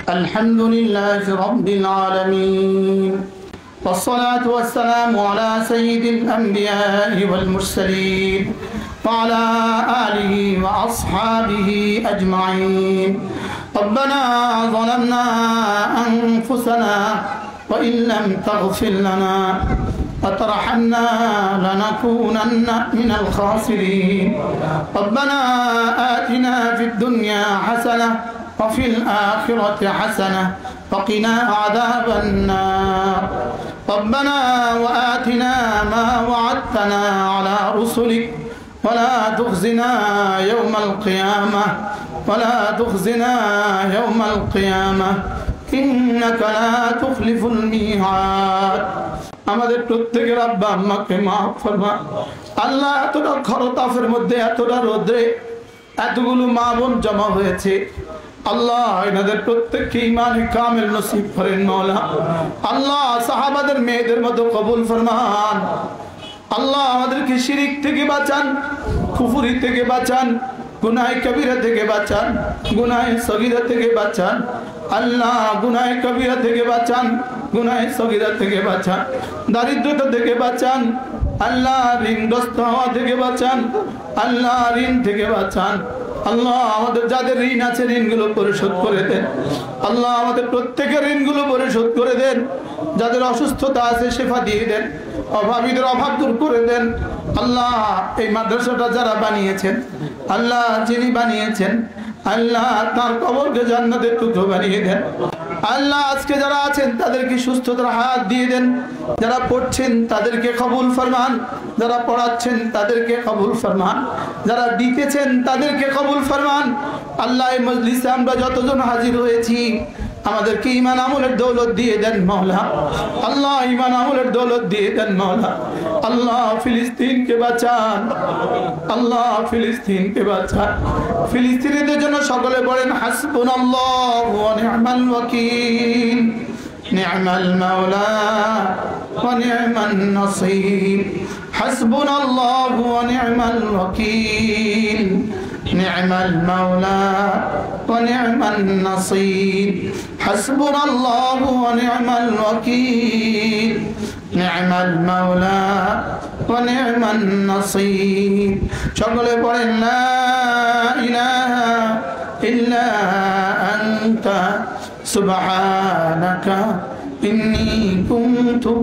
الحمد لله رب العالمين والصلاة والسلام على سيد الأنبياء والمرسلين وعلى آله وأصحابه أجمعين. ربنا ظلمنا أنفسنا وإن لم تغفر لنا وترحمنا لنكونن من الخاسرين. ربنا آتنا في الدنيا حسنة وفي الآخرة حسنة وقنا عذاب النار. ربنا وآتنا ما وعدتنا على رسلك ولا تخزنا يوم القيامة يوم القيامة إنك لا تخلف الميعاد. আমাদের প্রত্যেকের আব্বা আম্মাকে মাফ ফরমা আল্লাহ। এতটা খরতাফের মধ্যে এতটা রোদ্রে এতগুলো মা বোন জমা হয়েছে আল্লাহ, এনাদের প্রত্যেককে ঈমান কামিল নসিব করেন মাওলা। আল্লাহ সাহাবাদের মেয়েদের মতো কবুল ফরমান আল্লাহ। আমাদেরকে শিরিক থেকে বাঁচান, কুফরি থেকে বাঁচান, গুনাহে কবিরা থেকে বাঁচান, গুনাহে সগীরা থেকে বাঁচান আল্লাহ। গুনাহে কবিরা থেকে বাঁচান, গুনাহে সগীরা থেকে বাঁচান, দারিদ্রতা থেকে বাঁচান আল্লাহ, ঋণগ্রস্ত হওয়া থেকে বাঁচান আল্লাহ, ঋণ থেকে বাঁচান আল্লাহ। আমাদের যাদের ঋণ আছে ঋণগুলো পরিশোধ করে দেন আল্লাহ। আমাদের প্রত্যেকের ঋণগুলো পরিশোধ করে দেন। যাদের অসুস্থতা আছে শেফা দিয়ে দেন, অভাবীদের অভাব দূর করে দেন আল্লাহ। এই মাদ্রাসাটা যারা বানিয়েছেন আল্লাহ, যিনি বানিয়েছেন আল্লাহ, তার কবরকে জান্নাতের টুকরো বানিয়ে দেন আল্লাহ। আজকে যারা আছেন তাদেরকে সুস্থতার হাত দিয়ে দেন। যারা পড়ছেন তাদেরকে কবুল ফরমান, যারা পড়াচ্ছেন তাদেরকে কবুল ফরমান, যারা দিতেছেন তাদেরকে কবুল ফরমান আল্লাহ। এই মজলিসে আমরা যতজন হাজির হয়েছি আমাদেরকে ঈমান আমলের দৌলত দিয়ে দেন মাওলা আল্লাহ। ঈমান আমলের দৌলত দিয়ে দেন মাওলা আল্লাহ। ফিলিস্তিনকে বাঁচান আল্লাহ, ফিলিস্তিনকে বাঁচান। ফিলিস্তিনিদের জন্য সকলে বলেন হাসবুনাল্লাহু ওয়া নি'মাল ওয়াকিল, নি'মাল মাওলা ওয়া নি'মান নাসীর। হাসবুনাল্লাহু ওয়া নি'মাল ওয়াকিল, নি'মাল মাওলা ওয়া নি'মান নাসীর। হাসবুনাল্লাহু ওয়া নি'মাল ওয়াকিল, নি'মাল মাওলা ওয়া নি'মান নাসীর। সকলে পড়েন লা ইলাহা ইল্লা আনতা সুবহানাকা ইন্নী কুনতু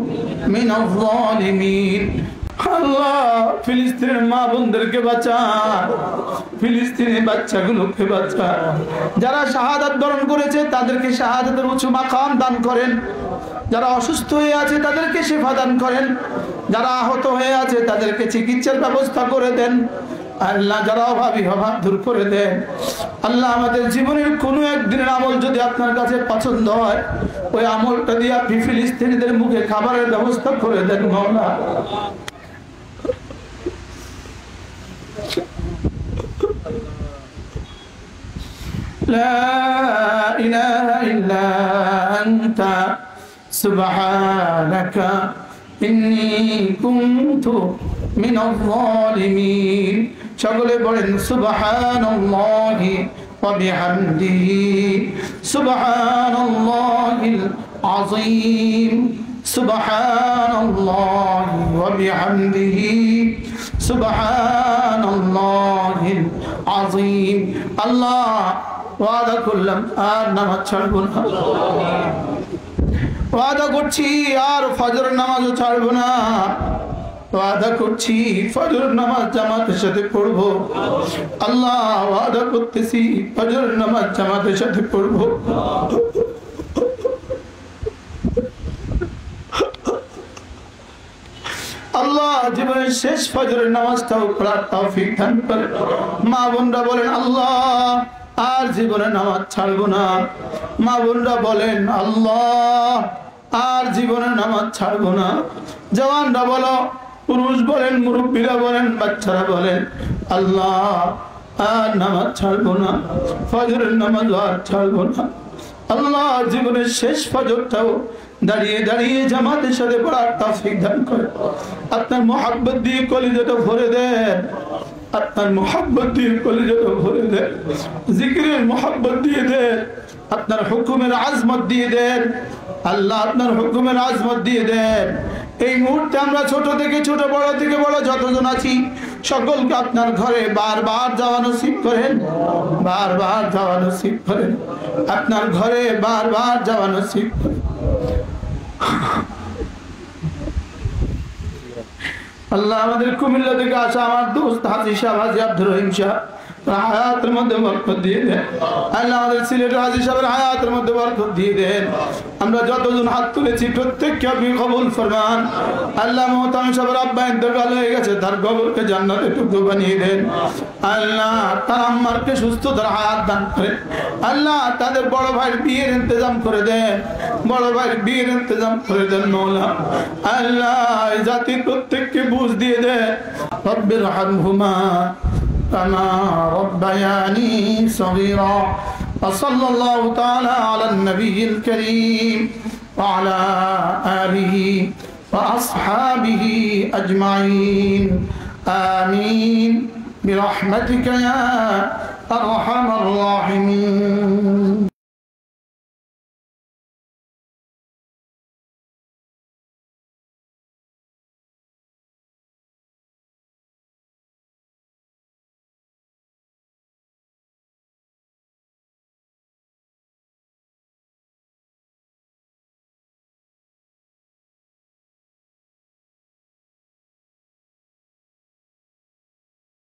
মিনাজ জালিমিন। আল্লাহ ফিলিস্তিনের মা বোনদেরকে বাঁচান, ফিলিস্তিনি বাচ্চাগুলোকে বাঁচান। যারা শাহাদাত বরণ করেছে তাদেরকে শাহাদাতের উচ্চ মাকাম দান করেন। যারা অসুস্থ হয়ে আছে তাদেরকে শিফা দান করেন। যারা আহত হয়ে আছে তাদেরকে চিকিৎসার ব্যবস্থা করে দেন আল্লাহ। যারা অভাবী অভাব দূর করে দেন আল্লাহ। আমাদের জীবনের কোনো একদিনের আমল যদি আপনার কাছে পছন্দ হয় ওই আমলটা দিয়ে আপনি ফিলিস্তিনিদের মুখে খাবারের ব্যবস্থা করে দেন মাওলা। لا إله إلا أنت سبحانك إني كنت من الظالمين। সকলে বলেন সুবহানাল্লাহি ওয়া বিহামদিহি সুবহানাল্লাহিল আযীম, সুবহানাল্লাহি ওয়া বিহামদিহি সুবহানাল্লাহিল আযীম। আল্লাহ ওয়াদা করলাম আর নামাজ ছাড়ব না, ওয়াদা করছি আর ফজর নামাজও ছাড়ব না, ওয়াদা করছি ফজর নামাজ জামাতের সাথে পড়বো আল্লাহ। ওয়াদা করতেছি ফজর নামাজ জামাতের সাথে পড়বো আল্লাহ। জীবনের শেষ ফজরের নামাজটাও পড়ার তৌফিক দান করে। মা বোনরা বলেন আল্লাহ আর জীবনে নামাজ ছাড়বো না। মা বোনরা বলেন আল্লাহ আর জীবনে নামাজ ছাড়বো না। জওয়ানরা বলো, পুরুষ বলেন, মুরব্বীরা বলেন, বাচ্চারা বলেন আল্লাহ আর নামাজ ছাড়বো না, ফজরের নামাজ আর ছাড়বো না আল্লাহ। জীবনের শেষ ফজরটাও দাঁড়িয়ে দাঁড়িয়ে জামাতের সাথে পড়ার তৌফিক দান করে। আপনার মোহাব্বত দিয়ে কলিজাটা ভরে দেন, আপনার মোহাব্বত দিয়ে কলিজাটা ভরে দেন, জিকিরের মোহাব্বত দিয়ে দেন আপনার হুকুমের আজমত দিয়ে দেন আল্লাহ, আপনার হুকুমের আজমত দিয়ে দেন। এই মুহূর্তে আমরা ছোট থেকে ছোট, বড় থেকে বড় যতজন আছি সকলকে আপনার ঘরে বারবার যাওয়া নসিব করেন, বারবার যাওয়া নসিব করেন, আপনার ঘরে বারবার যাওয়া নসিব করেন। আল্লাহ, আমাদের কুমিল্লা থেকে আসা আমার দোস্ত হাজি সাহেব, হাজি আব্দুর রহিম সাহেব, হায়াতের মধ্যে বরকত দিয়ে দেন আল্লাহ। আমাদের সিলেটের হাজি সাহেবের হায়াতের মধ্যে বরকত দিয়ে দেন। আমরা যতজন হাত তুলেছি প্রত্যেককে আপনি কবুল ফরমান আল্লাহ। মোহতাম সাহেবের আব্বা ইন্তেকাল হয়ে গেছে, তার কবরকে জান্নাতে টুকরো বানিয়ে দেন আল্লাহ। তার আম্মারকে সুস্থতার হায়াত দান করেন আল্লাহ। তাদের বড় ভাইয়ের বিয়ের ইন্তজাম করে দেন, বড় ভাইয়ের বিয়ের ইন্তজাম করে দেন মওলা আল্লাহ। এই জাতির প্রত্যেককে বুঝ দিয়ে দেন। রব্বির হামহুমা كما ربياني صغيرا وصلى الله تعالى على النبي الكريم وعلى آله وأصحابه أجمعين آمين برحمتك يا أرحم الراحمين.